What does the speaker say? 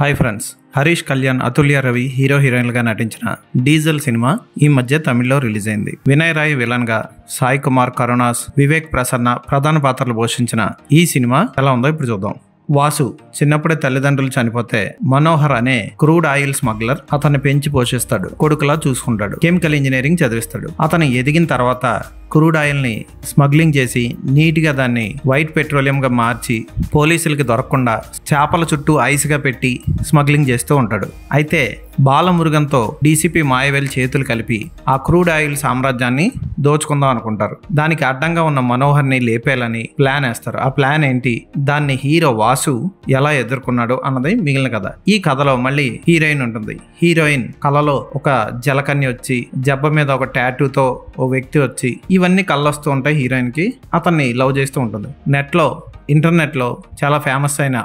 Hi friends, Harish Kalyan, Athulya Ravi hero హీరోయిన్లుగా నటించిన diesel cinema ఈ మధ్య తమిళ్లో రిలీజ్ అయింది. వినయ్ రాయ్ విలన్ గా, సాయి కుమార్, కరుణాస్, వివేక్ ప్రసన్న ప్రధాన పాత్రలు పోషించిన ఈ సినిమా ఎలా ఉందో ఇప్పుడు చూద్దాం. వాసు చిన్నప్పుడే తల్లిదండ్రులు చనిపోతే మనోహర్ అనే క్రూడ్ ఆయిల్ స్మగ్లర్ అతన్ని పెంచి పోషిస్తాడు. కొడుకులా చూసుకుంటాడు. కెమికల్ ఇంజనీరింగ్ చదివిస్తాడు. అతను ఎదిగిన తర్వాత క్రూడ్ ఆయిల్ ని స్మగ్లింగ్ చేసి నీట్ గా దాన్ని వైట్ పెట్రోలియం గా మార్చి పోలీసులకి దొరకకుండా చేపల చుట్టూ ఐస్ గా పెట్టి స్మగ్లింగ్ చేస్తూ ఉంటాడు. అయితే బాలమురుగన్తో డీసీపీ మాయవేల్ చేతులు కలిపి ఆ క్రూడ్ ఆయిల్ సామ్రాజ్యాన్ని దోచుకుందాం అనుకుంటారు. దానికి అడ్డంగా ఉన్న మనోహర్ ని లేపేయాలని ప్లాన్ వేస్తారు. ఆ ప్లాన్ ఏంటి, దాన్ని హీరో వాసు ఎలా ఎదుర్కొన్నాడు అన్నది మిగిలిన కథ. ఈ కథలో మళ్ళీ హీరోయిన్ ఉంటుంది. హీరోయిన్ కళలో ఒక జలకన్య వచ్చి, జబ్బ మీద ఒక టాటూతో ఓ వ్యక్తి వచ్చి, ఇవన్నీ కళ్ళొస్తూ ఉంటాయి. హీరోయిన్ కి అతన్ని లవ్ చేస్తూ ఉంటుంది. ఇంటర్నెట్ లో చాలా ఫేమస్ అయిన